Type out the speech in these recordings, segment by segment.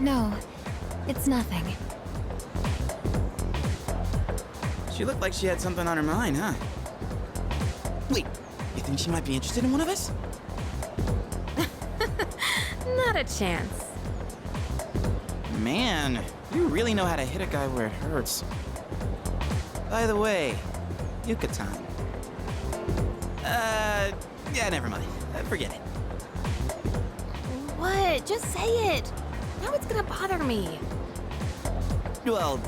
No, it's nothing. She looked like she had something on her mind, huh? Wait, you think she might be interested in one of us? Not a chance. Man, you really know how to hit a guy where it hurts. By the way, Yucatan. Yeah, never mind. Forget it. What? Just say it. Now it's gonna bother me. Well,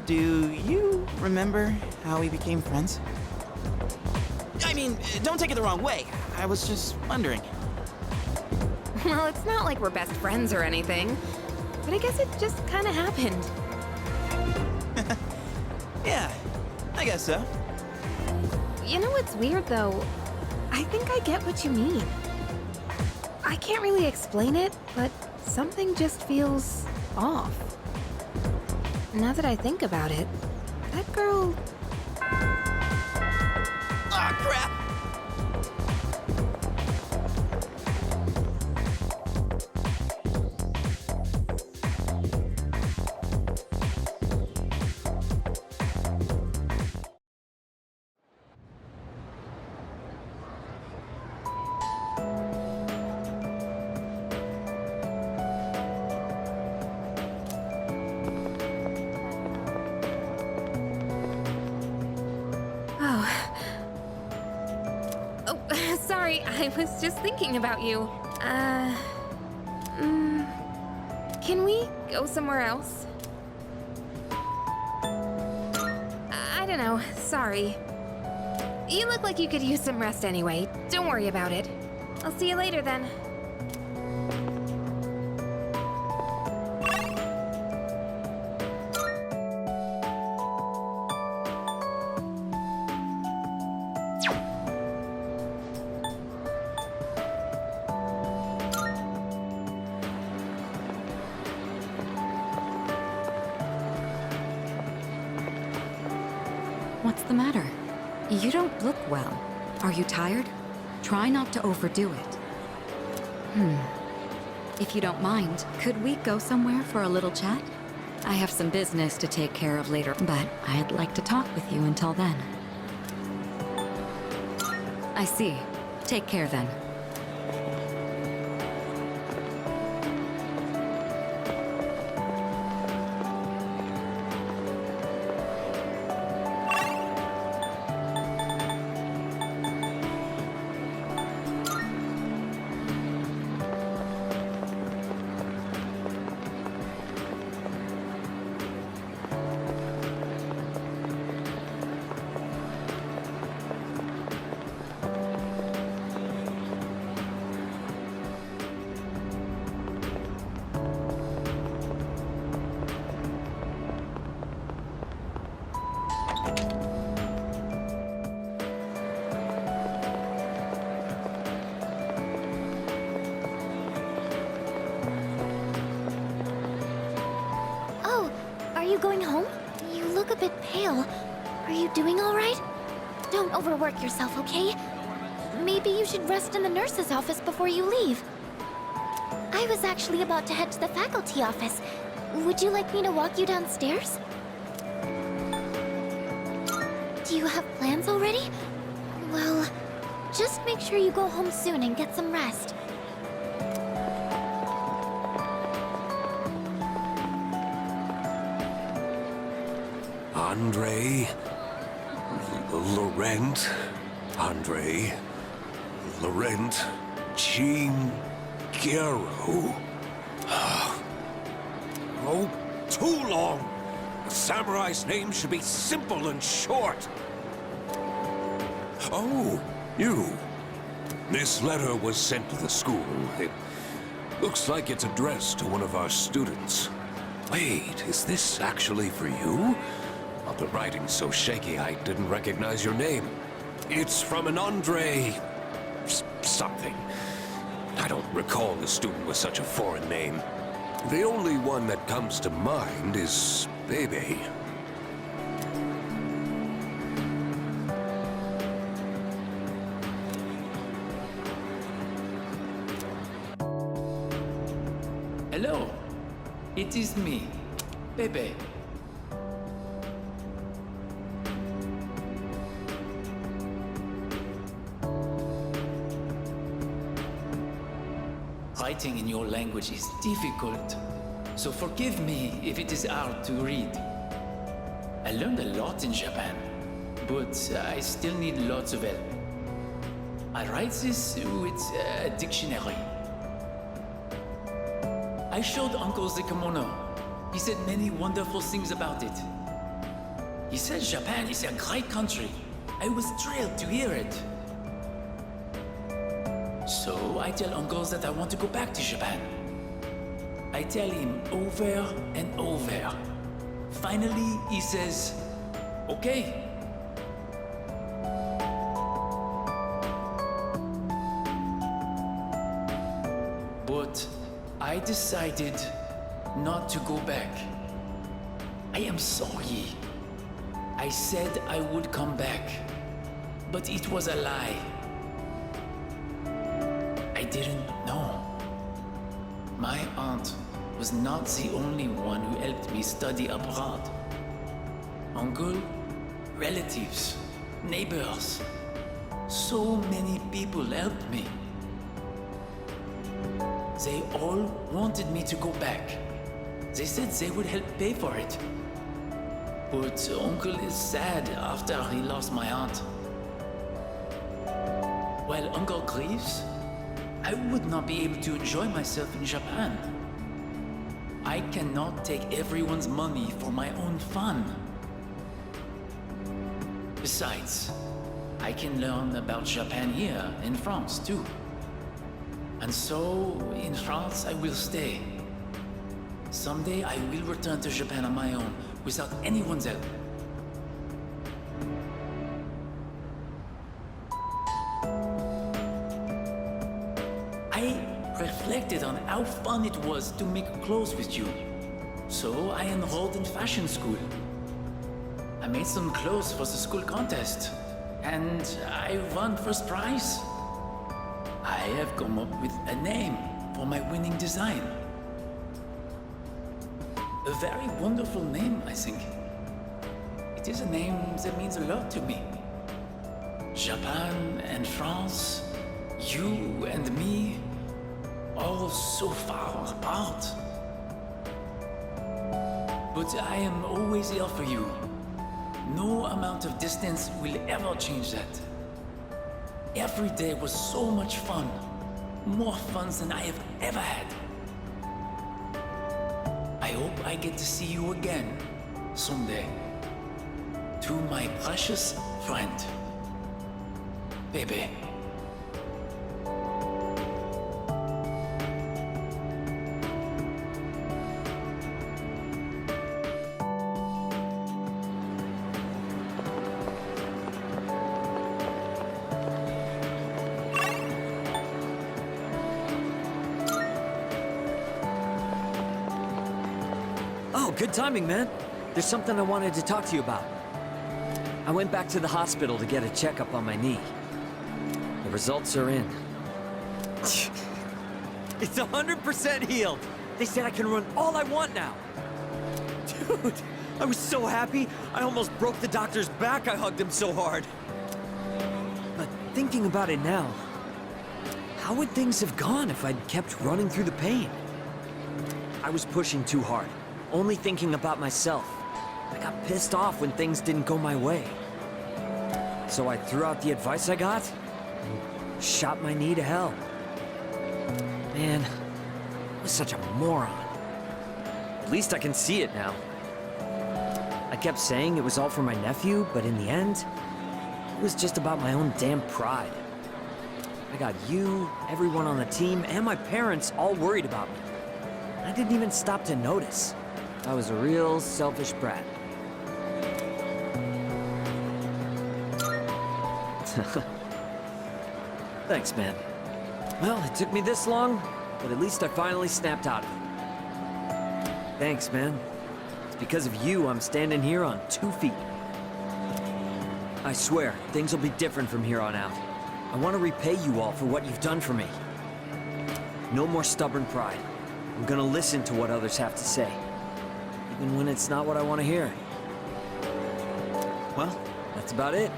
do you remember how we became friends? I mean, don't take it the wrong way. I was just wondering. Well, it's not like we're best friends or anything. But I guess it just kinda happened. Yeah, I guess so. You know what's weird, though? I think I get what you mean. I can't really explain it, but something just feels off. Now that I think about it, that girl... Ah, crap! Oh, sorry, I was just thinking about you. Can we go somewhere else? I don't know, sorry. You look like you could use some rest anyway. Don't worry about it. I'll see you later then. What's the matter? You don't look well. Are you tired? Try not to overdo it. If you don't mind, could we go somewhere for a little chat? I have some business to take care of later, but I'd like to talk with you until then. I see. Take care then. Oh, are you going home? You look a bit pale. Are you doing all right? Don't overwork yourself, okay? Maybe you should rest in the nurse's office before you leave. I was actually about to head to the faculty office. Would you like me to walk you downstairs? Do you have plans already? Well, just make sure you go home soon and get some rest. Andre, Laurent, Andre, Laurent, Jean, Guerrero. Oh, too long. A samurai's name should be simple and short. Oh, you. This letter was sent to the school. It looks like it's addressed to one of our students. Wait, is this actually for you? Well, the writing's so shaky I didn't recognize your name. It's from an Andre... something. I don't recall the student with such a foreign name. The only one that comes to mind is Bebe. Hello. It is me, Pepe. Writing in your language is difficult, so forgive me if it is hard to read. I learned a lot in Japan, but I still need lots of help. I write this with a dictionary. I showed Uncle the kimono. He said many wonderful things about it. He said Japan is a great country. I was thrilled to hear it. So I tell Uncle that I want to go back to Japan. I tell him over and over. Finally, he says, okay. But I decided not to go back. I am sorry. I said I would come back, but it was a lie. I didn't know. My aunt was not the only one who helped me study abroad. Uncle, relatives, neighbors, so many people helped me. They all wanted me to go back. They said they would help pay for it. But Uncle is sad after he lost my aunt. While Uncle grieves, I would not be able to enjoy myself in Japan. I cannot take everyone's money for my own fun. Besides, I can learn about Japan here in France too. And so, in France, I will stay. Someday I will return to Japan on my own, without anyone's help. I reflected on how fun it was to make clothes with you. So I enrolled in fashion school. I made some clothes for the school contest, and I won first prize. I have come up with a name for my winning design. A very wonderful name, I think. It is a name that means a lot to me. Japan and France, you and me, all so far apart. But I am always here for you. No amount of distance will ever change that. Every day was so much fun. More fun than I have ever had. I hope I get to see you again someday. To my precious friend, Pepe. Oh, good timing, man. There's something I wanted to talk to you about. I went back to the hospital to get a checkup on my knee. The results are in. It's 100% healed. They said I can run all I want now. Dude, I was so happy. I almost broke the doctor's back. I hugged him so hard. But thinking about it now, how would things have gone if I'd kept running through the pain? I was pushing too hard, only thinking about myself. I got pissed off when things didn't go my way. So I threw out the advice I got and shot my knee to hell. Man, I was such a moron. At least I can see it now. I kept saying it was all for my nephew, but in the end, it was just about my own damn pride. I got you, everyone on the team, and my parents all worried about me. I didn't even stop to notice. I was a real selfish brat. Thanks, man. Well, it took me this long, but at least I finally snapped out of it. Thanks, man. It's because of you I'm standing here on 2 feet. I swear, things will be different from here on out. I want to repay you all for what you've done for me. No more stubborn pride. I'm gonna listen to what others have to say, even when it's not what I want to hear. Well, that's about it.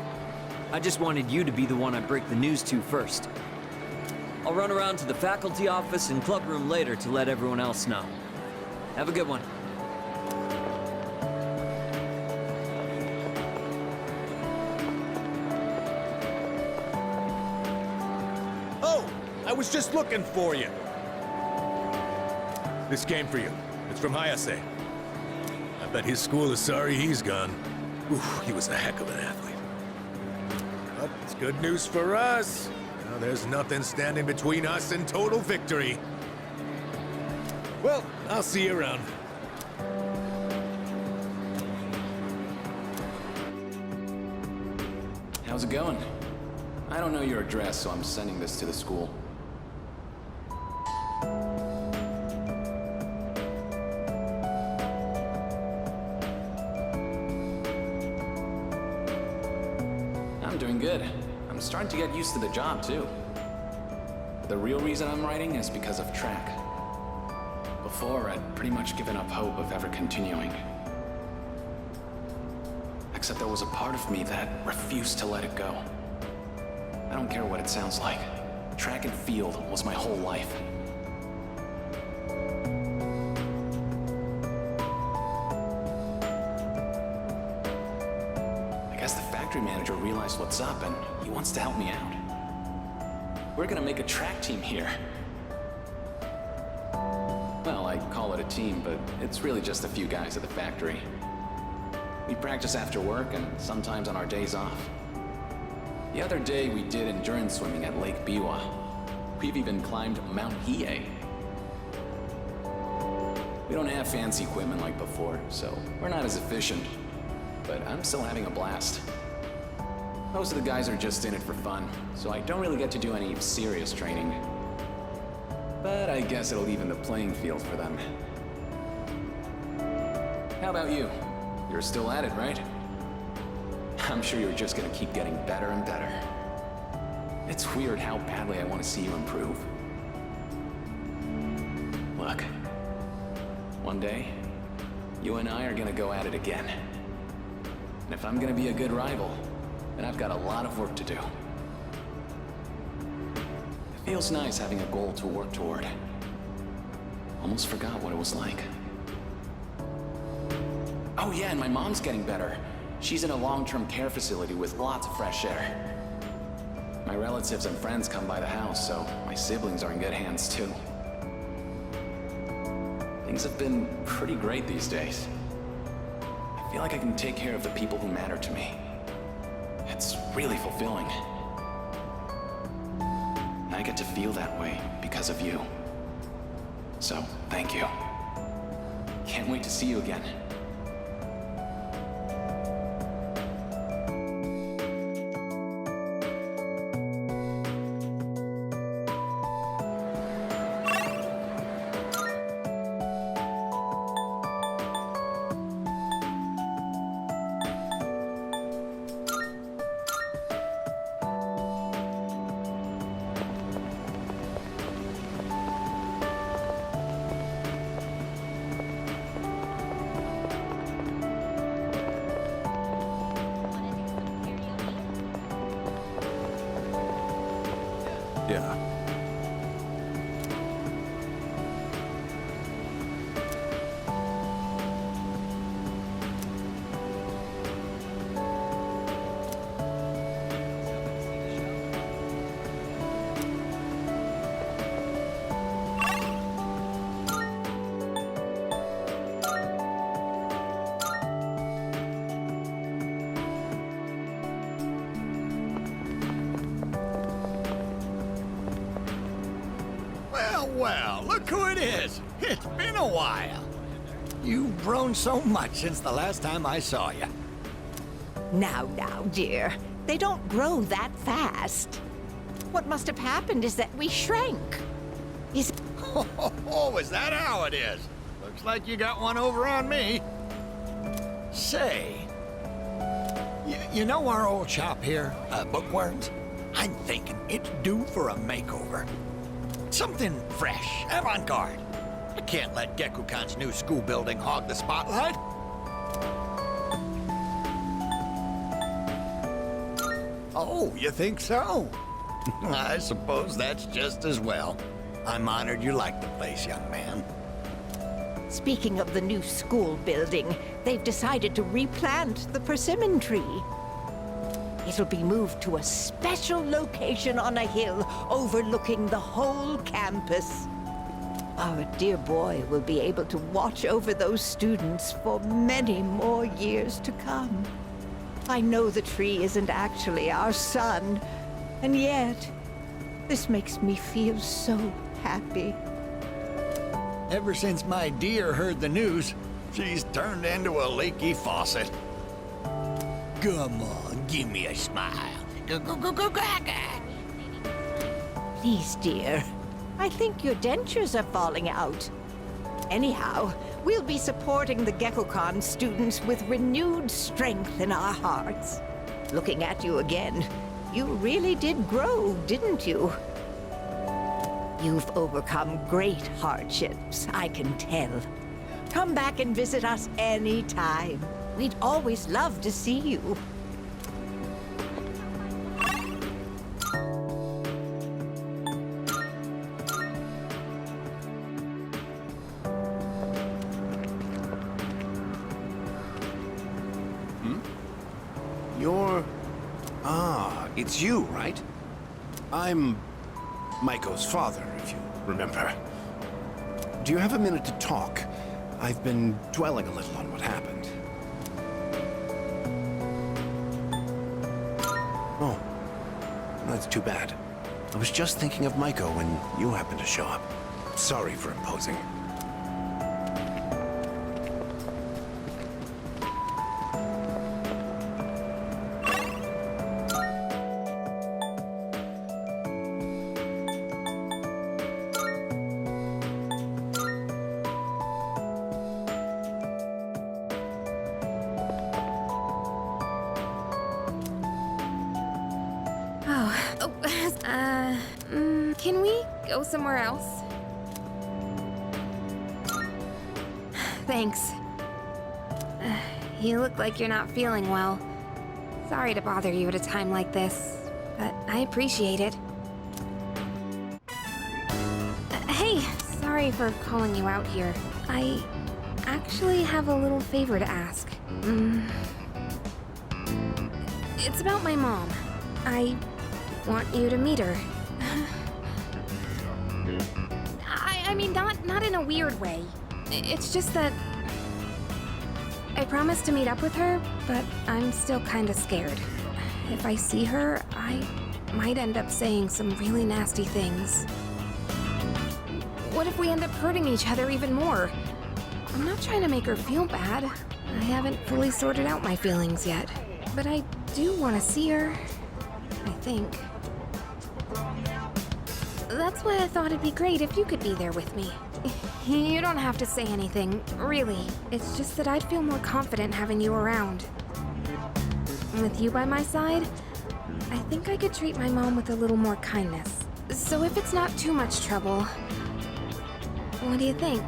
I just wanted you to be the one I break the news to first. I'll run around to the faculty office and club room later to let everyone else know. Have a good one. Oh, I was just looking for you. This came for you. It's from Hayase. I bet his school is sorry he's gone. Oof, he was a heck of an athlete. But it's good news for us. Now there's nothing standing between us and total victory. Well, I'll see you around. How's it going? I don't know your address, so I'm sending this to the school. I'm doing good. I'm starting to get used to the job, too. The real reason I'm writing is because of track. Before, I'd pretty much given up hope of ever continuing. Except there was a part of me that refused to let it go. I don't care what it sounds like. Track and field was my whole life. I guess the factory manager realized what's up and he wants to help me out. We're gonna make a track team here. Well, I call it a team, but it's really just a few guys at the factory. We practice after work and sometimes on our days off. The other day we did endurance swimming at Lake Biwa. We've even climbed Mount Hiei. We don't have fancy equipment like before, so we're not as efficient. But I'm still having a blast. Most of the guys are just in it for fun, so I don't really get to do any serious training. But I guess it'll even the playing field for them. How about you? You're still at it, right? I'm sure you're just gonna keep getting better and better. It's weird how badly I want to see you improve. Look, one day, you and I are gonna go at it again. And if I'm gonna be a good rival, then I've got a lot of work to do. It feels nice having a goal to work toward. Almost forgot what it was like. Oh yeah, and my mom's getting better. She's in a long-term care facility with lots of fresh air. My relatives and friends come by the house, so my siblings are in good hands too. Things have been pretty great these days. I feel like I can take care of the people who matter to me. It's really fulfilling. And I get to feel that way because of you. So, thank you. Can't wait to see you again. Yeah. Well, look who it is. It's been a while. You've grown so much since the last time I saw you. Now, dear. They don't grow that fast. What must have happened is that we shrank. Is Oh, is that how it is? Looks like you got one over on me. Say, you know our old shop here, Bookworms? I'm thinking it's due for a makeover. Something fresh, avant-garde. I can't let Gekukan's new school building hog the spotlight. Oh, you think so? I suppose that's just as well. I'm honored you like the place, young man. Speaking of the new school building, they've decided to replant the persimmon tree. It'll be moved to a special location on a hill overlooking the whole campus. Our dear boy will be able to watch over those students for many more years to come. I know the tree isn't actually our son, and yet, this makes me feel so happy. Ever since my dear heard the news, she's turned into a leaky faucet. Come on, give me a smile. Please, dear. I think your dentures are falling out. Anyhow, we'll be supporting the Gekukan students with renewed strength in our hearts. Looking at you again, you really did grow, didn't you? You've overcome great hardships, I can tell. Come back and visit us anytime. We'd always love to see you. It's you, right? I'm Maiko's father, if you remember. Do you have a minute to talk? I've been dwelling a little on what happened. Oh, that's too bad. I was just thinking of Maiko when you happened to show up. Sorry for imposing. Can we go somewhere else? Thanks. You look like you're not feeling well. Sorry to bother you at a time like this, but I appreciate it. Hey, sorry for calling you out here. I actually have a little favor to ask. It's about my mom. I want you to meet her. I mean, not in a weird way. It's just that I promised to meet up with her, but I'm still kind of scared. If I see her, I might end up saying some really nasty things. What if we end up hurting each other even more? I'm not trying to make her feel bad. I haven't fully sorted out my feelings yet. But I do want to see her, I think. That's why I thought it'd be great if you could be there with me. You don't have to say anything, really. It's just that I'd feel more confident having you around. With you by my side, I think I could treat my mom with a little more kindness. So if it's not too much trouble, what do you think?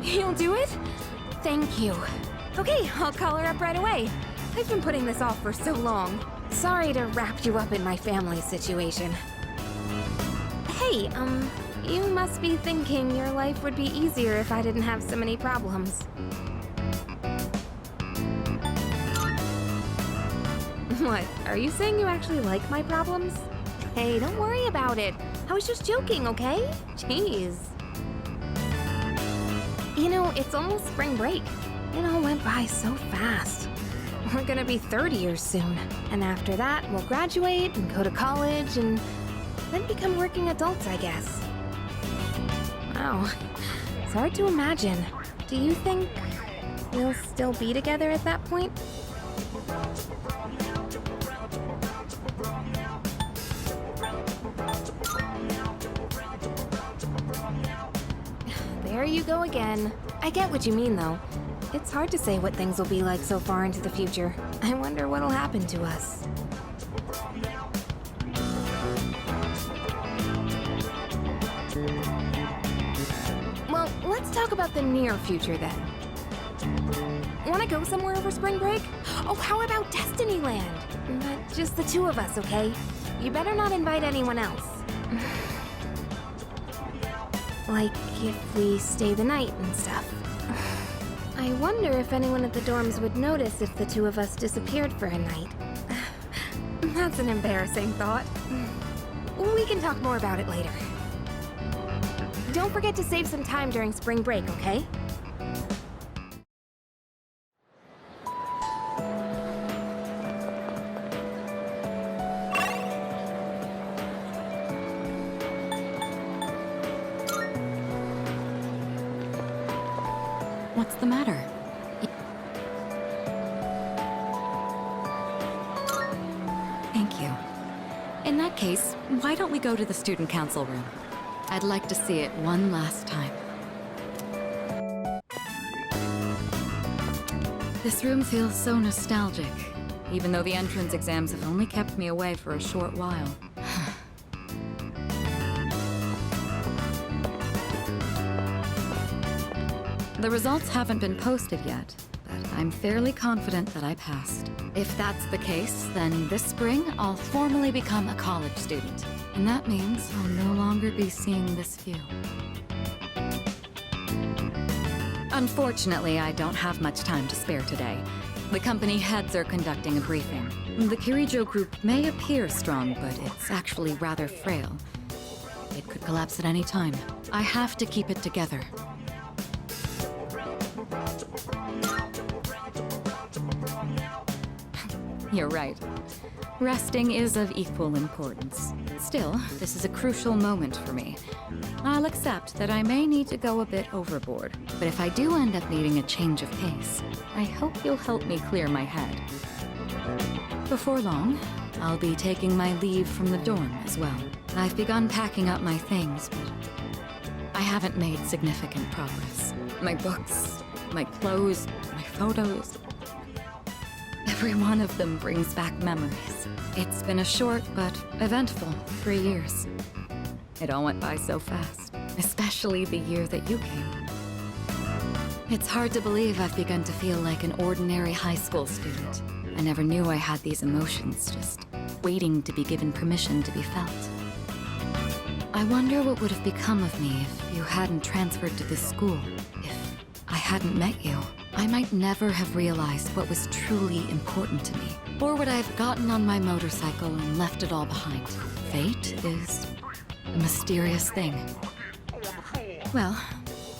You'll do it? Thank you. Okay, I'll call her up right away. I've been putting this off for so long. Sorry to wrap you up in my family situation. Hey, you must be thinking your life would be easier if I didn't have so many problems. What, are you saying you actually like my problems? Hey, don't worry about it. I was just joking, okay? Jeez. You know, it's almost spring break. It all went by so fast. We're gonna be 30 years soon. And after that, we'll graduate and go to college and then become working adults, I guess. Wow. It's hard to imagine. Do you think we'll still be together at that point? There you go again. I get what you mean, though. It's hard to say what things will be like so far into the future. I wonder what'll happen to us. talk about the near future then. Want to go somewhere over spring break? Oh, how about Destinyland? But just the two of us, okay? You better not invite anyone else. Like if we stay the night and stuff. I wonder if anyone at the dorms would notice if the two of us disappeared for a night. That's an embarrassing thought. We can talk more about it later. Don't forget to save some time during spring break, okay? What's the matter? Thank you. In that case, why don't we go to the student council room? I'd like to see it one last time. This room feels so nostalgic, even though the entrance exams have only kept me away for a short while. The results haven't been posted yet, but I'm fairly confident that I passed. If that's the case, then this spring I'll formally become a college student. And that means I'll no longer be seeing this view. Unfortunately, I don't have much time to spare today. The company heads are conducting a briefing. The Kirijo group may appear strong, but it's actually rather frail. It could collapse at any time. I have to keep it together. You're right. Resting is of equal importance. Still, this is a crucial moment for me. I'll accept that I may need to go a bit overboard, but if I do end up needing a change of pace, I hope you'll help me clear my head. Before long, I'll be taking my leave from the dorm as well. I've begun packing up my things, but I haven't made significant progress. My books, my clothes, my photos. Every one of them brings back memories. It's been a short but eventful 3 years. It all went by so fast, especially the year that you came. It's hard to believe I've begun to feel like an ordinary high school student. I never knew I had these emotions, just waiting to be given permission to be felt. I wonder what would have become of me if you hadn't transferred to this school, if I hadn't met you. I might never have realized what was truly important to me. Or would I have gotten on my motorcycle and left it all behind? Fate is a mysterious thing. Well,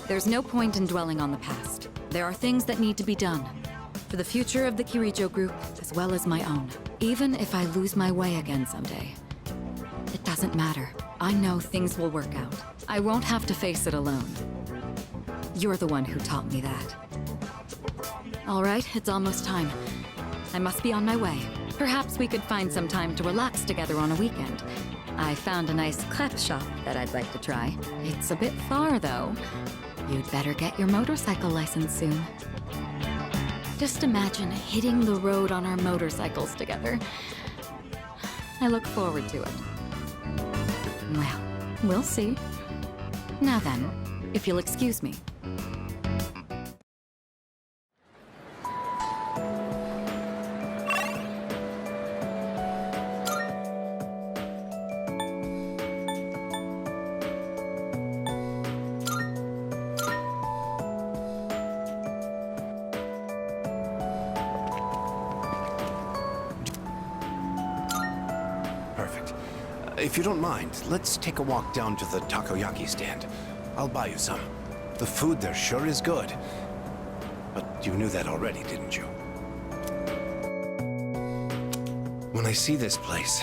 there's no point in dwelling on the past. There are things that need to be done. For the future of the Kirijo group, as well as my own. Even if I lose my way again someday. It doesn't matter. I know things will work out. I won't have to face it alone. You're the one who taught me that. All right, it's almost time. I must be on my way. Perhaps we could find some time to relax together on a weekend. I found a nice crepe shop that I'd like to try. It's a bit far, though. You'd better get your motorcycle license soon. Just imagine hitting the road on our motorcycles together. I look forward to it. Well, we'll see. Now then, if you'll excuse me. Perfect. If you don't mind, let's take a walk down to the takoyaki stand. I'll buy you some. The food there sure is good. But you knew that already, didn't you? When I see this place,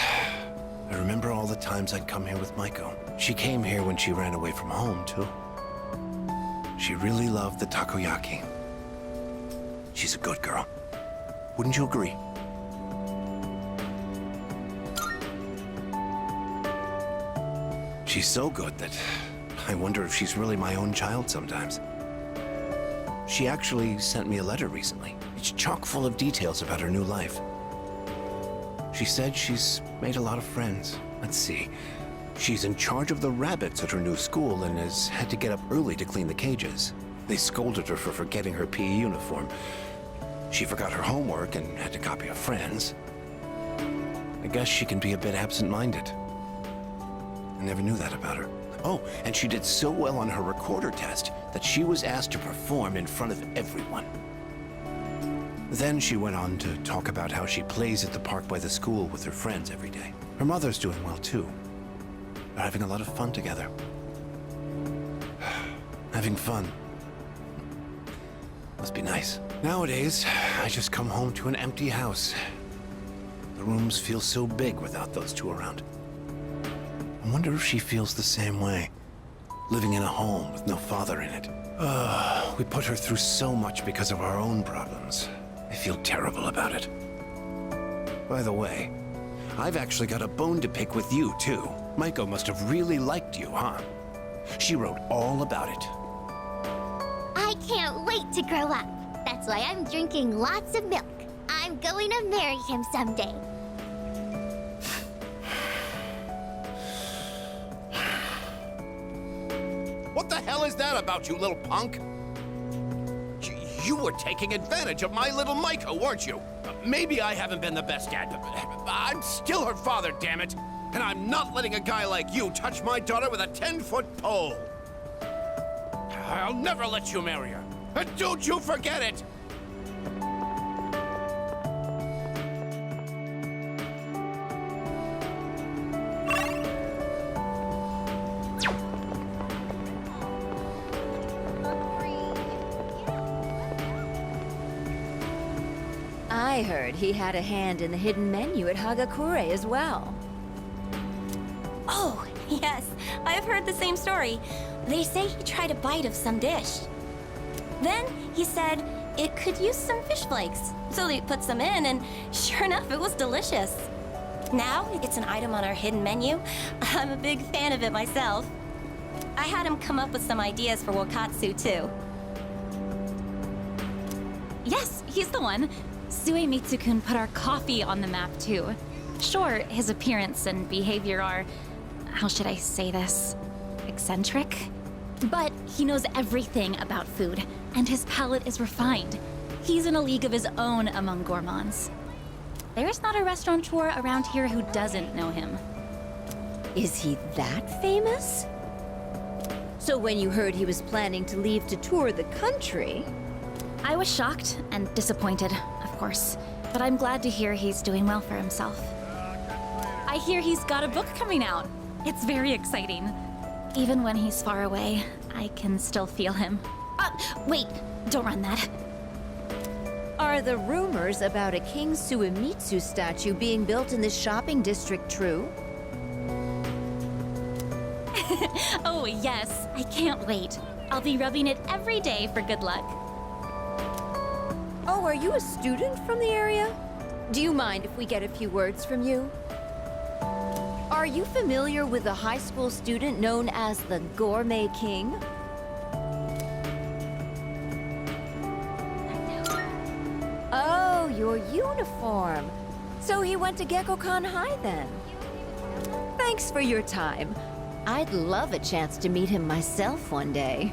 I remember all the times I'd come here with Maiko. She came here when she ran away from home, too. She really loved the takoyaki. She's a good girl. Wouldn't you agree? She's so good that I wonder if she's really my own child sometimes. She actually sent me a letter recently. It's chock full of details about her new life. She said she's made a lot of friends. Let's see. She's in charge of the rabbits at her new school and has had to get up early to clean the cages. They scolded her for forgetting her PE uniform. She forgot her homework and had to copy a friend's. I guess she can be a bit absent-minded. I never knew that about her. Oh, and she did so well on her recorder test that she was asked to perform in front of everyone. Then she went on to talk about how she plays at the park by the school with her friends every day. Her mother's doing well, too. They're having a lot of fun together. Having fun. Must be nice. Nowadays, I just come home to an empty house. The rooms feel so big without those two around. I wonder if she feels the same way. Living in a home with no father in it. We put her through so much because of our own problems. I feel terrible about it. By the way, I've actually got a bone to pick with you, too. Maiko must have really liked you, huh? She wrote all about it. I can't wait to grow up. That's why I'm drinking lots of milk. I'm going to marry him someday. What the hell is that about, you little punk? You were taking advantage of my little Maiko, weren't you? Maybe I haven't been the best dad, but I'm still her father, damn it. And I'm not letting a guy like you touch my daughter with a 10-foot pole. I'll never let you marry her. And don't you forget it! I heard he had a hand in the hidden menu at Hagakure as well. Oh, yes. I've heard the same story. They say he tried a bite of some dish. Then he said it could use some fish flakes. So they put some in, and sure enough, it was delicious. Now it's an item on our hidden menu. I'm a big fan of it myself. I had him come up with some ideas for Wakatsu, too. Yes, he's the one. Suemitsu-kun put our coffee on the map, too. Sure, his appearance and behavior are, how should I say this, eccentric? But he knows everything about food, and his palate is refined. He's in a league of his own among gourmands. There's not a restaurateur around here who doesn't know him. Is he that famous? So when you heard he was planning to leave to tour the country... I was shocked and disappointed, of course, but I'm glad to hear he's doing well for himself. I hear he's got a book coming out. It's very exciting. Even when he's far away, I can still feel him. Wait, don't run that. Are the rumors about a King Suemitsu statue being built in this shopping district true? Oh, yes. I can't wait. I'll be rubbing it every day for good luck. Oh, are you a student from the area? Do you mind if we get a few words from you? Are you familiar with a high school student known as the Gourmet King? Oh, your uniform. So he went to Gekkokan High then. Thanks for your time. I'd love a chance to meet him myself one day.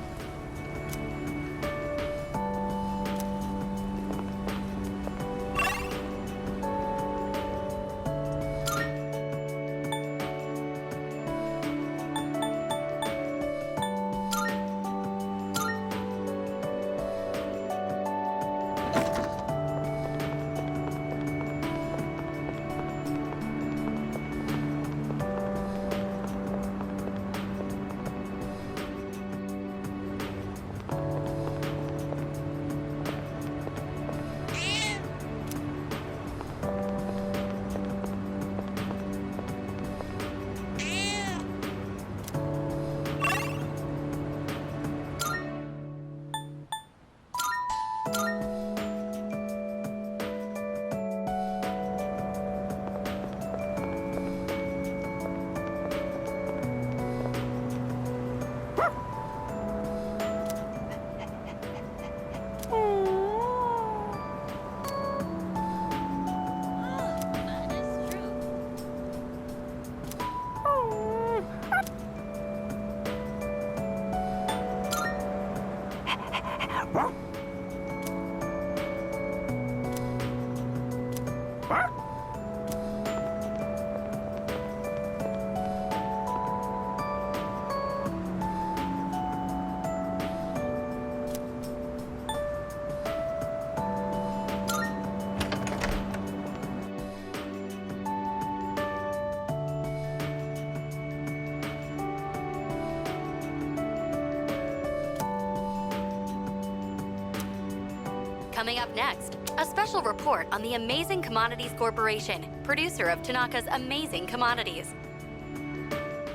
Coming up next, a special report on the Amazing Commodities Corporation, producer of Tanaka's Amazing Commodities.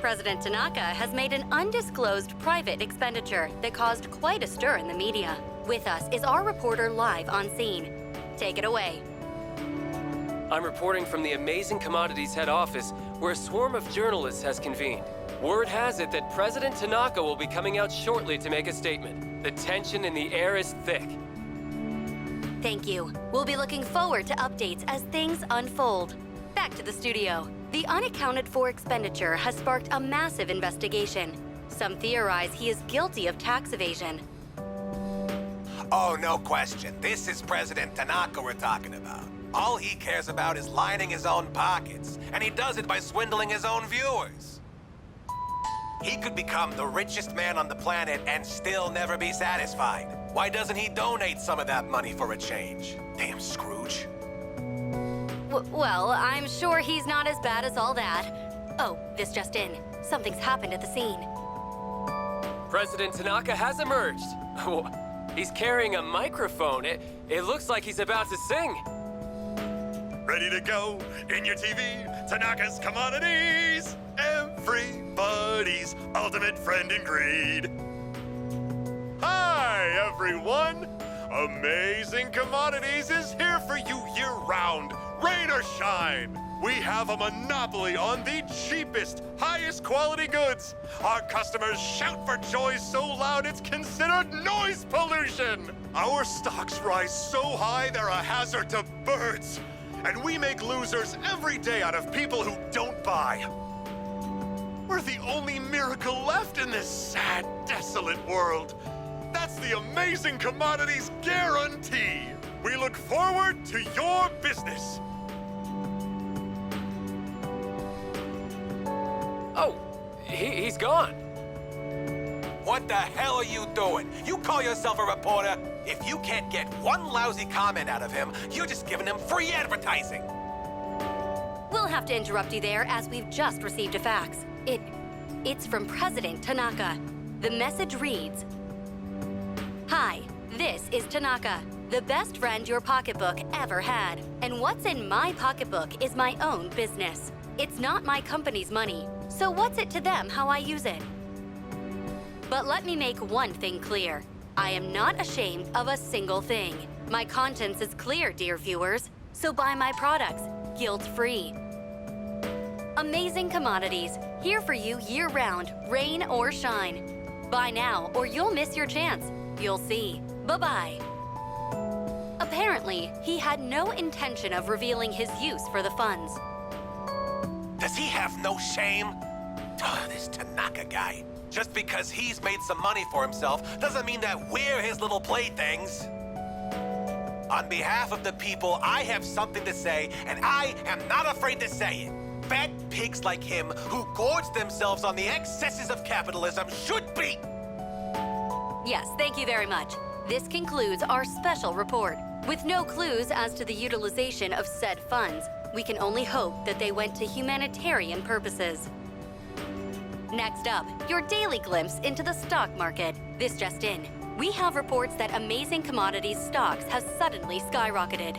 President Tanaka has made an undisclosed private expenditure that caused quite a stir in the media. With us is our reporter live on scene. Take it away. I'm reporting from the Amazing Commodities head office, where a swarm of journalists has convened. Word has it that President Tanaka will be coming out shortly to make a statement. The tension in the air is thick. Thank you. We'll be looking forward to updates as things unfold. Back to the studio. The unaccounted for expenditure has sparked a massive investigation. Some theorize he is guilty of tax evasion. Oh, no question. This is President Tanaka we're talking about. All he cares about is lining his own pockets, and he does it by swindling his own viewers. He could become the richest man on the planet and still never be satisfied. Why doesn't he donate some of that money for a change? Damn Scrooge. Well, I'm sure he's not as bad as all that. Oh, this just in. Something's happened at the scene. President Tanaka has emerged. He's carrying a microphone. It looks like he's about to sing. Ready to go in your TV? Tanaka's Commodities! Everybody's ultimate friend in greed. Hi, everyone! Amazing Commodities is here for you year-round, rain or shine. We have a monopoly on the cheapest, highest quality goods. Our customers shout for joy so loud it's considered noise pollution. Our stocks rise so high they're a hazard to birds. And we make losers every day out of people who don't buy. We're the only miracle left in this sad, desolate world. That's the Amazing Commodities guarantee. We look forward to your business. Oh, he's gone. What the hell are you doing? You call yourself a reporter? If you can't get one lousy comment out of him, you're just giving him free advertising. We'll have to interrupt you there as we've just received a fax. It's from President Tanaka. The message reads, "Hi, this is Tanaka, the best friend your pocketbook ever had. And what's in my pocketbook is my own business. It's not my company's money, so what's it to them how I use it? But let me make one thing clear. I am not ashamed of a single thing. My conscience is clear, dear viewers, so buy my products, guilt-free. Amazing Commodities, here for you year-round, rain or shine. Buy now or you'll miss your chance. You'll see. Bye-bye." Apparently, he had no intention of revealing his use for the funds. Does he have no shame? This Tanaka guy. Just because he's made some money for himself doesn't mean that we're his little playthings. On behalf of the people, I have something to say, and I am not afraid to say it. Fat pigs like him who gorge themselves on the excesses of capitalism should be. Yes, thank you very much. This concludes our special report. With no clues as to the utilization of said funds, we can only hope that they went to humanitarian purposes. Next up, your daily glimpse into the stock market. This just in. We have reports that Amazing Commodities stocks have suddenly skyrocketed.